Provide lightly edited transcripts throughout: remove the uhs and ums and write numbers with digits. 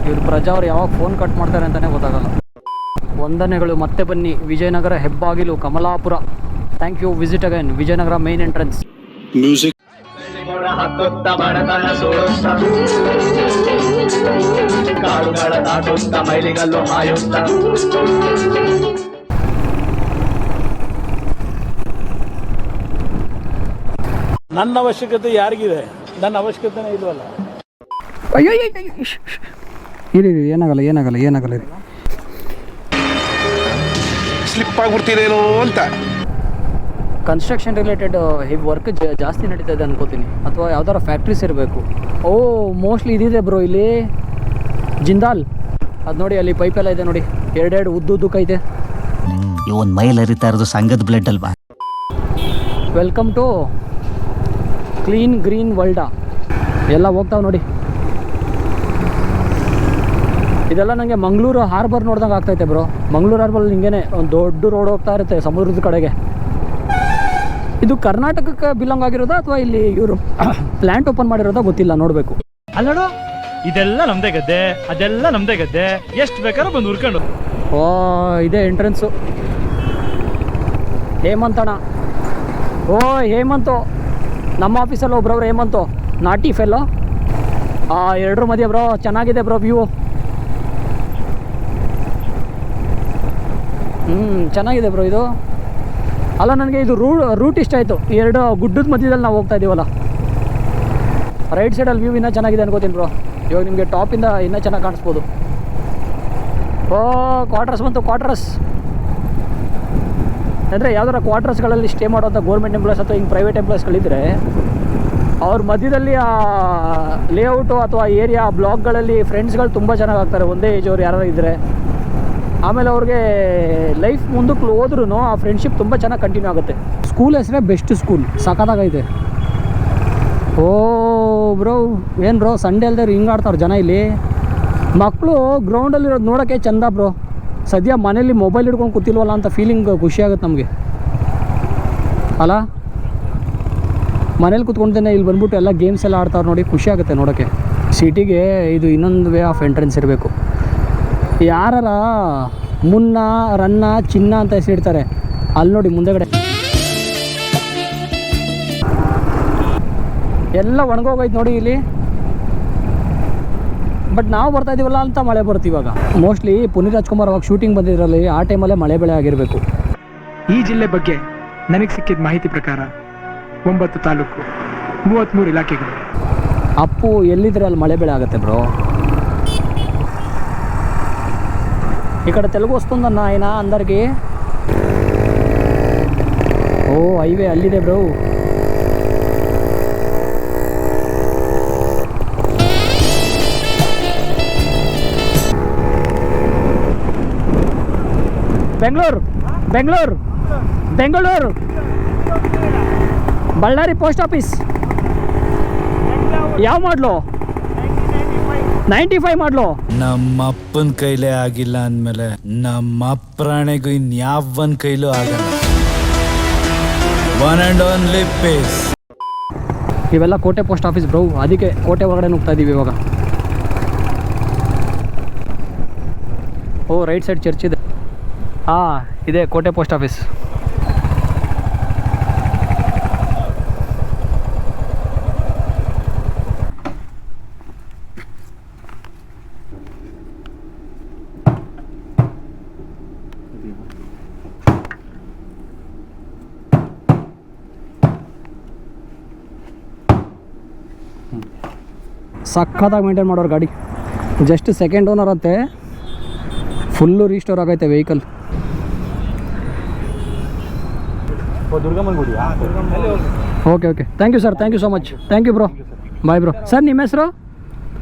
ಇವ್ರು ಪ್ರಜಾ ಅವ್ರು ಯಾವಾಗ ಫೋನ್ ಕಟ್ ಮಾಡ್ತಾರೆ ಅಂತಲೇ ಗೊತ್ತಾಗಲ್ಲ. ವಂದನೆಗಳು, ಮತ್ತೆ ಬನ್ನಿ. ವಿಜಯನಗರ ಹೆಬ್ಬಾಗಿಲು, Kamalapura. Thank you. Visit again. Vijayanagara main entrance. Music ನನ್ನ ಅವಶ್ಯಕತೆ ಯಾರಿಗಿದೆ? ನನ್ನ ಅವಶ್ಯಕತೆನೇ ಇಲ್ವಲ್ಲ. ಅಯ್ಯೋ ಇರಿ, ಏನಾಗಲ್ಲ ಏನಾಗಲ್ಲ ಏನಾಗಲ್ಲ ರೀ. ಸ್ಲಿಪ್ ಆಗ್ಬಿಡ್ತೀರೇನೋ ಅಂತ. ಕನ್ಸ್ಟ್ರಕ್ಷನ್ ರಿಲೇಟೆಡ್ ವರ್ಕ್ ಜಾಸ್ತಿ ನಡೀತಾ ಇದೆ ಅನ್ಕೋತೀನಿ, ಅಥವಾ ಯಾವ್ದಾರ ಫ್ಯಾಕ್ಟ್ರೀಸ್ ಇರಬೇಕು. ಓ ಮೋಸ್ಟ್ಲಿ ಇದಿದೆ ಬ್ರೋ ಇಲ್ಲಿ ಜಿಂದಾಲ್. ಅದು ನೋಡಿ, ಅಲ್ಲಿ ಪೈಪೆಲ್ಲ ಇದೆ ನೋಡಿ, ಎರಡೆರಡು ಉದ್ದುದ್ದಕ್ಕೈತೆ. ಇವನ್ ಮೈಲ್ ಹರಿತಾ ಇರೋದು ಸಂಘದ ಬ್ಲಡ್ ಅಲ್ವಾ? Welcome to clean green world. ಎಲ್ಲ ಹೋಗ್ತಾವೆ ನೋಡಿ. ಇದೆಲ್ಲ ನನಗೆ ಮಂಗಳೂರು ಹಾರ್ಬರ್ ನೋಡ್ದಂಗೆ ಆಗ್ತೈತೆ ಬ್ರೋ. ಮಂಗಳೂರು ಹಾರ್ಬರ್ ಹಿಂಗೇನೆ ಒಂದು ದೊಡ್ಡ ರೋಡ್ ಹೋಗ್ತಾ ಇರುತ್ತೆ ಸಮುದ್ರದ ಕಡೆಗೆ. ಇದು ಕರ್ನಾಟಕಕ್ಕೆ ಬಿಲಾಂಗ್ ಆಗಿರೋದಾ ಅಥವಾ ಇಲ್ಲಿ ಇವರು ಪ್ಲ್ಯಾಂಟ್ ಓಪನ್ ಮಾಡಿರೋದಾ ಗೊತ್ತಿಲ್ಲ, ನೋಡಬೇಕು. ಅಲ್ಲೋಡು, ಇದೆಲ್ಲ ನಮ್ದೇ ಗದ್ದೆ, ಅದೆಲ್ಲ ನಮ್ದೇ ಗದ್ದೆ, ಎಷ್ಟು ಬೇಕಾದ್ರೂ ಬಂದು ಹುರ್ಕೊಂಡು. ಓ ಇದೇ ಎಂಟ್ರೆನ್ಸು. ಹೇಮಂತಣ್ಣ. ಓ ಹೇಮಂತು, ನಮ್ಮ ಆಫೀಸಲ್ಲಿ ಒಬ್ರವ್ರು ಹೇಮಂತು, ನಾಟಿ ಫೆಲ್ಲೋ. ಎರಡರ ಮಧ್ಯೆ ಬ್ರೋ ಚೆನ್ನಾಗಿದೆ ಬ್ರೋ ವ್ಯೂ. ಚೆನ್ನಾಗಿದೆ ಬ್ರೋ ಇದು. ಅಲ್ಲ ನನಗೆ ಇದು ರೂಟ್ ಇಷ್ಟ ಆಯಿತು. ಎರಡು ಗುಡ್ಡದ ಮಧ್ಯದಲ್ಲಿ ನಾವು ಹೋಗ್ತಾ ಇದ್ದೀವಲ್ಲ. ರೈಟ್ ಸೈಡಲ್ಲಿ ವ್ಯೂ ಇನ್ನೂ ಚೆನ್ನಾಗಿದೆ ಅನ್ಕೋತೀನಿ ಬ್ರೋ. ಇವಾಗ ನಿಮಗೆ ಟಾಪಿಂದ ಇನ್ನೂ ಚೆನ್ನಾಗಿ ಕಾಣಿಸ್ಬೋದು. ಓ ಕ್ವಾರ್ಟರ್ಸ್ ಬಂತು, ಕ್ವಾರ್ಟರ್ಸ್ ಅಂದರೆ ಯಾವ್ದಾರ ಕ್ವಾರ್ಟರ್ಸ್ಗಳಲ್ಲಿ ಸ್ಟೇ ಮಾಡೋಂಥ ಗೌರ್ಮೆಂಟ್ ಎಂಪ್ಲಾಯ್ಸ್ ಅಥವಾ ಹಿಂಗೆ ಪ್ರೈವೇಟ್ ಎಂಪ್ಲಾಯ್ಸ್ಗಳಿದ್ದರೆ ಅವ್ರ ಮಧ್ಯದಲ್ಲಿ ಆ ಲೇಔಟು ಅಥವಾ ಏರಿಯಾ ಬ್ಲಾಕ್ಗಳಲ್ಲಿ ಫ್ರೆಂಡ್ಸ್ಗಳು ತುಂಬ ಚೆನ್ನಾಗಿ ಆಗ್ತಾರೆ, ಒಂದೇ ಏಜ್ ಅವ್ರು ಯಾರು ಇದ್ದರೆ. ಆಮೇಲೆ ಅವ್ರಿಗೆ ಲೈಫ್ ಮುಂದಕ್ಕೆ ಹೋದ್ರೂ ಆ ಫ್ರೆಂಡ್ಶಿಪ್ ತುಂಬ ಚೆನ್ನಾಗಿ ಕಂಟಿನ್ಯೂ ಆಗುತ್ತೆ. ಸ್ಕೂಲ್ ಹೆಸರೇ ಬೆಸ್ಟ್ ಸ್ಕೂಲ್, ಸಖತ್ತಾಗೈತೆ. ಓ ಬ್ರೋ ಏನು ಬ್ರೋ ಸಂಡೇ ಅಲ್ದೇ ಹಿಂಗೆ ಆಡ್ತಾರೆ ಜನ ಇಲ್ಲಿ. ಮಕ್ಕಳು ಗ್ರೌಂಡಲ್ಲಿರೋದು ನೋಡೋಕ್ಕೆ ಚಂದ ಬ್ರೋ. ಸದ್ಯ ಮನೇಲಿ ಮೊಬೈಲ್ ಹಿಡ್ಕೊಂಡು ಕೂತಿಲ್ವಲ್ಲ ಅಂತ ಫೀಲಿಂಗ್ ಖುಷಿಯಾಗುತ್ತೆ ನಮಗೆ ಅಲ್ಲ. ಮನೇಲಿ ಕೂತ್ಕೊಂಡೇನೆ ಇಲ್ಲಿ ಬಂದ್ಬಿಟ್ಟು ಎಲ್ಲ ಗೇಮ್ಸ್ ಎಲ್ಲ ಆಡ್ತಾವ್ರು ನೋಡಿ, ಖುಷಿ ಆಗುತ್ತೆ ನೋಡೋಕ್ಕೆ. ಸಿಟಿಗೆ ಇದು ಇನ್ನೊಂದು ವೇ ಆಫ್ ಎಂಟ್ರೆನ್ಸ್ ಇರಬೇಕು. ಯಾರ ಮುನ್ನ ರನ್ನ ಚಿನ್ನ ಅಂತ ಹೆಸರಿಡ್ತಾರೆ ಅಲ್ಲಿ ನೋಡಿ ಮುಂದೆಗಡೆ ಎಲ್ಲ ಒಣಗೋಗೈತೆ ನೋಡಿ ಇಲ್ಲಿ. ಬಟ್ ನಾವು ಬರ್ತಾ ಇದೀವಲ್ಲ ಅಂತ ಮಳೆ ಬರುತ್ತೆ ಇವಾಗ. ಮೋಸ್ಟ್ಲಿ ಪುನೀತ್ ರಾಜ್ಕುಮಾರ್ ಅವಾಗ ಶೂಟಿಂಗ್ ಬಂದಿದ್ರಲ್ಲಿ ಆ ಟೈಮಲ್ಲೇ ಮಳೆ ಬೆಳೆ ಆಗಿರಬೇಕು. ಈ ಜಿಲ್ಲೆ ಬಗ್ಗೆ ನನಗೆ ಸಿಕ್ಕಿದ ಮಾಹಿತಿ ಪ್ರಕಾರ 9 ತಾಲೂಕು 33 ಇಲಾಖೆಗಳು. ಅಪ್ಪು ಎಲ್ಲಿದ್ರೆ ಅಲ್ಲಿ ಮಳೆ ಬೆಳೆ ಆಗುತ್ತೆ ಬ್ರೋ. ಈ ಕಡೆ ತೆಲುಗು ವస్తుందన్న ఆయన అందరికి. ಓ ಹೈವೇ ಅಲ್ಲಿದೆ bro. Bengaluru Bengaluru Bengaluru Ballari post office. ಯಾವ ಮಾಡಲು? 95 ಮಾಡಲು. ನಮ್ಮ ಅಪ್ಪನ ಕೈಲೇ ಆಗಿಲ್ಲ ಅಂದಮೇಲೆ ನಮ್ಮ ಅಪ್ರಾಣಿಗೂ ಇನ್ಯಾವನ್ ಕೈಲೂ ಆಗಲ್ಲ. One and only pace. ಇವೆಲ್ಲ ಕೋಟೆ ಪೋಸ್ಟ್ ಆಫೀಸ್ ಬ್ರೋ, ಅದಕ್ಕೆ ಕೋಟೆ ಒಳಗಡೆ ನುಗ್ತಾ ಇದ್ದೀವಿ ಇವಾಗ. ಓ ರೈಟ್ ಸೈಡ್ ಚರ್ಚ್ ಇದೆ. ಇದೆ ಕೋಟೆ ಪೋಸ್ಟ್ ಆಫೀಸ್. ಸಖತ್ತಾಗಿ ಮೇಂಟೈನ್ ಮಾಡೋರು ಗಾಡಿ. ಜಸ್ಟ್ ಸೆಕೆಂಡ್ ಓನರ್ ಅಂತೆ, ಫುಲ್ಲು ರೀಸ್ಟೋರ್ ಆಗೈತೆ vehicle. Okay okay thank you sir, thank you so much. Thank you bro, bye bro. Sir ನಿಮ್ಮ ಹೆಸರು?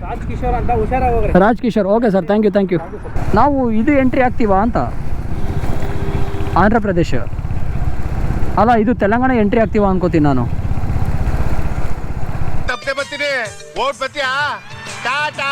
Raj Kishore. Okay sir, thank you thank you. ನಾವು ಇದು ಎಂಟ್ರಿ ಆಗ್ತೀವಾ ಅಂತ, ಆಂಧ್ರ ಪ್ರದೇಶ ಅಲ್ಲ ಇದು ತೆಲಂಗಾಣ ಎಂಟ್ರಿ ಆಗ್ತೀವಾ ಅನ್ಕೋತೀನಿ ನಾನು. ಬರ್ತೀನಿ, ಓಟ್ ಬರ್ತೀಯಾ? ಟಾಟಾ.